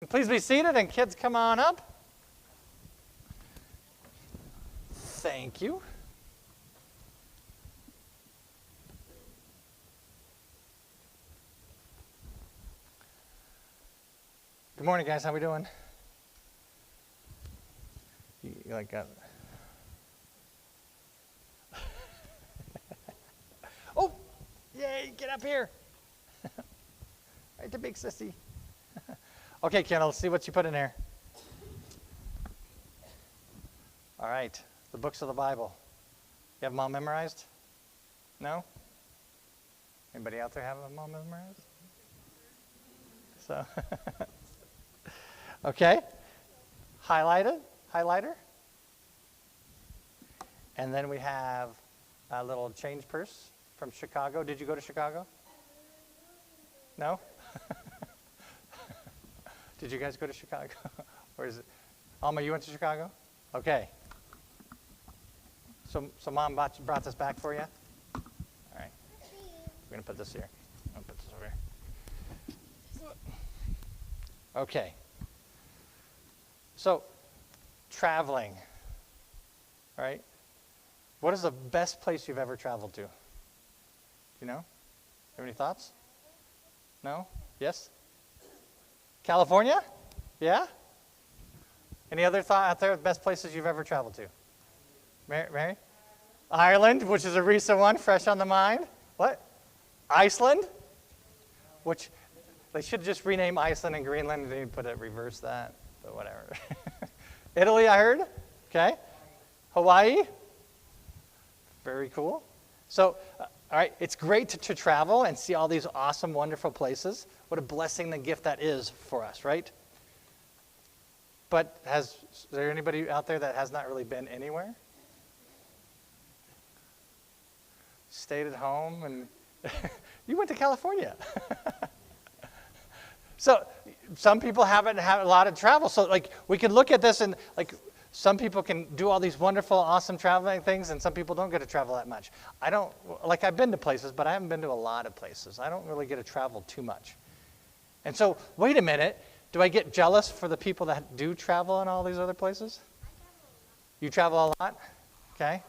Please be seated, and kids, come on up. Thank you. Good morning, guys. How we doing? You like got... Oh, yay! Get up here. Right, the big sissy. Okay, Kendall, let's see what you put in there. All right, the books of the Bible. You have them all memorized? No? Anybody out there have them all memorized? So, okay. Highlighter. And then we have a little change purse from Chicago. Did you go to Chicago? No? Did you guys go to Chicago? Or is it? Alma, you went to Chicago? Okay. So Mom brought this back for you? All right. We're going to put this here. I'm going to put this over here. Okay. So, traveling. All right. What is the best place you've ever traveled to? Do you know? Have any thoughts? No? Yes? California? Yeah? Any other thought out there, best places you've ever traveled to? Mary? Ireland, which is a recent one, fresh on the mind. What? Iceland? Which, they should just rename Iceland and Greenland. They put it, reverse that, but whatever. Italy, I heard. Okay. Hawaii? Very cool. So, all right, it's great to travel and see all these awesome, wonderful places. What a blessing and gift that is for us, right? But is there anybody out there that has not really been anywhere? Stayed at home and you went to California. So some people haven't had a lot of travel. So like we can look at this and like some people can do all these wonderful, awesome traveling things, and some people don't get to travel that much. I've been to places, but I haven't been to a lot of places. I don't really get to travel too much. And so, wait a minute, do I get jealous for the people that do travel in all these other places? You travel a lot? Okay.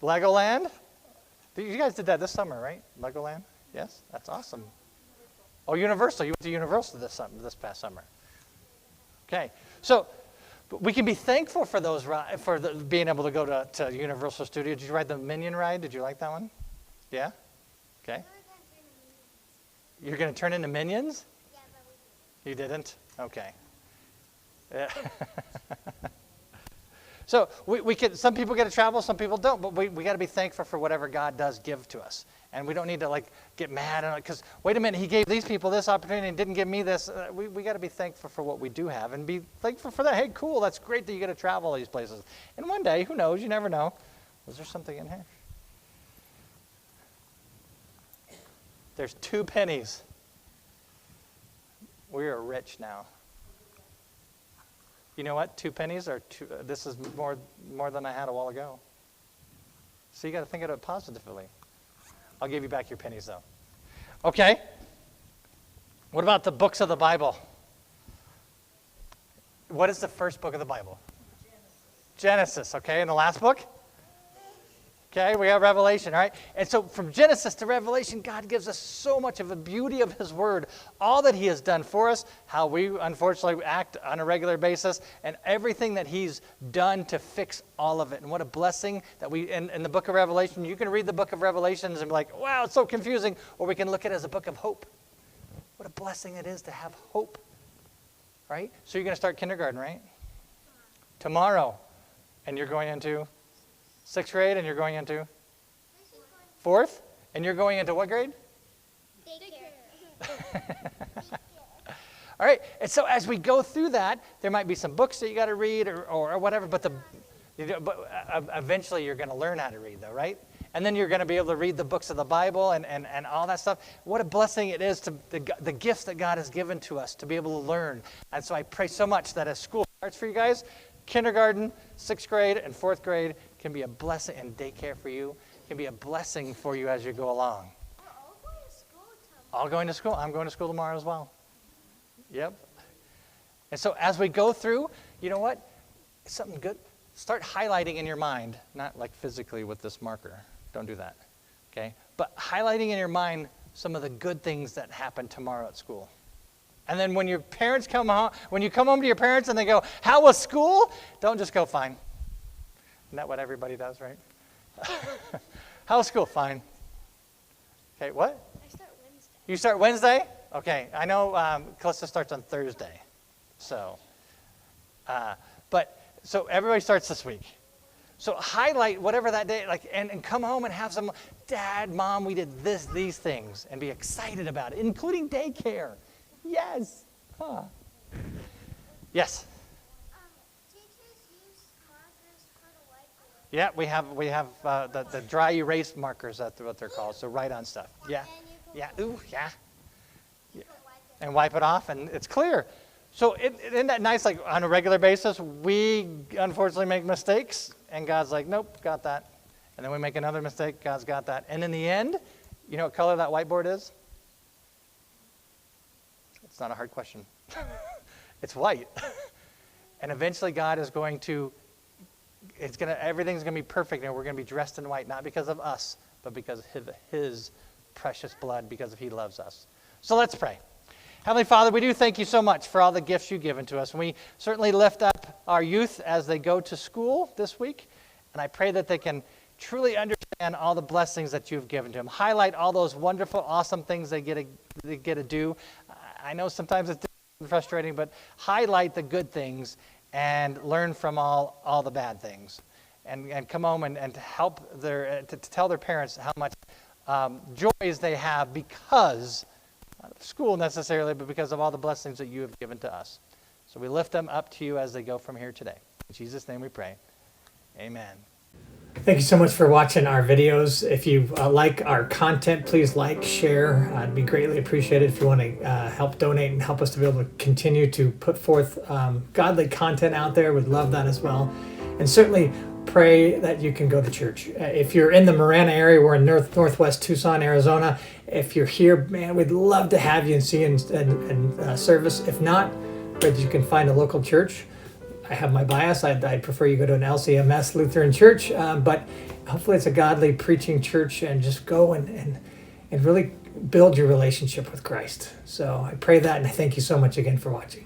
Legoland? You guys did that this summer, right? Legoland? Yes? That's awesome. Oh, Universal. You went to Universal this past summer. Okay. So, we can be thankful for those being able to go to Universal Studios. Did you ride the Minion ride? Did you like that one? Yeah? Okay. You're going to turn into Minions? Yeah, but we didn't. You didn't? Okay. Yeah. So some people get to travel, some people don't, but we got to be thankful for whatever God does give to us. And we don't need to get mad at it because, wait a minute, he gave these people this opportunity and didn't give me this. We got to be thankful for what we do have and be thankful for that. Hey, cool, that's great that you get to travel these places. And one day, who knows, you never know. Was there something in here? There's 2 pennies. We are rich now. You know what? 2 pennies are this is more than I had a while ago. So you got to think of it positively. I'll give you back your pennies, though. Okay. What about the books of the Bible? What is the first book of the Bible? Genesis, okay. And the last book? Okay, we have Revelation, all right? And so from Genesis to Revelation, God gives us so much of the beauty of his word, all that he has done for us, how we unfortunately act on a regular basis, and everything that he's done to fix all of it. And what a blessing that in the book of Revelation, you can read the book of Revelations and be like, wow, it's so confusing, or we can look at it as a book of hope. What a blessing it is to have hope, right? So you're going to start kindergarten, right? Tomorrow. And you're going into 6th grade, and you're going into 4th? And you're going into what grade? Daycare. All right. And so as we go through that, there might be some books that you got to read or whatever, but eventually you're going to learn how to read, though, right? And then you're going to be able to read the books of the Bible and all that stuff. What a blessing it is to the gifts that God has given to us to be able to learn. And so I pray so much that as school starts for you guys, kindergarten, 6th grade, and 4th grade can be a blessing, and daycare for you can be a blessing for you as you go along. We're all going to school tomorrow. All going to school. I'm going to school tomorrow as well. Yep. And so as we go through, you know what? Something good. Start highlighting in your mind, not like physically with this marker. Don't do that, okay? But highlighting in your mind some of the good things that happen tomorrow at school. And then when your parents come home, when you come home to your parents and they go, how was school? Don't just go, fine. Isn't that what everybody does, right? How was school? Fine. Okay, what? I start Wednesday. You start Wednesday? Okay, I know Calista starts on Thursday. So, so everybody starts this week. So highlight whatever that day, like, and come home and have some, Dad, Mom, we did these things, and be excited about it, including daycare. Yes. Huh. Yes. Teachers use markers for the whiteboard. Yeah, we have the dry erase markers. That's what they're called. So write on stuff. Yeah. Yeah. Ooh. Yeah. And wipe it off, and it's clear. So isn't that nice? Like on a regular basis, we unfortunately make mistakes, and God's like, nope, got that. And then we make another mistake, God's got that. And in the end, you know what color that whiteboard is? It's not a hard question. It's white. And eventually God is going to, everything's going to be perfect, and we're going to be dressed in white, not because of us, but because of his precious blood, because he loves us. So let's pray. Heavenly Father, we do thank you so much for all the gifts you've given to us. And we certainly lift up our youth as they go to school this week. And I pray that they can truly understand all the blessings that you've given to them. Highlight all those wonderful, awesome things they get to do. I know sometimes it's frustrating, but highlight the good things and learn from all the bad things. And come home and to help to tell their parents how much joys they have because not of school necessarily, but because of all the blessings that you have given to us. So we lift them up to you as they go from here today. In Jesus' name we pray. Amen. Thank you so much for watching our videos. If you like our content, please like, share. It'd be greatly appreciated if you want to help donate and help us to be able to continue to put forth godly content out there. We'd love that as well. And certainly pray that you can go to church. If you're in the Marana area, we're in northwest Tucson, Arizona. If you're here, man, we'd love to have you and see you in service. If not, pray that you can find a local church. I have my bias. I'd prefer you go to an LCMS Lutheran church, but hopefully it's a godly preaching church, and just go and really build your relationship with Christ. So I pray that, and I thank you so much again for watching.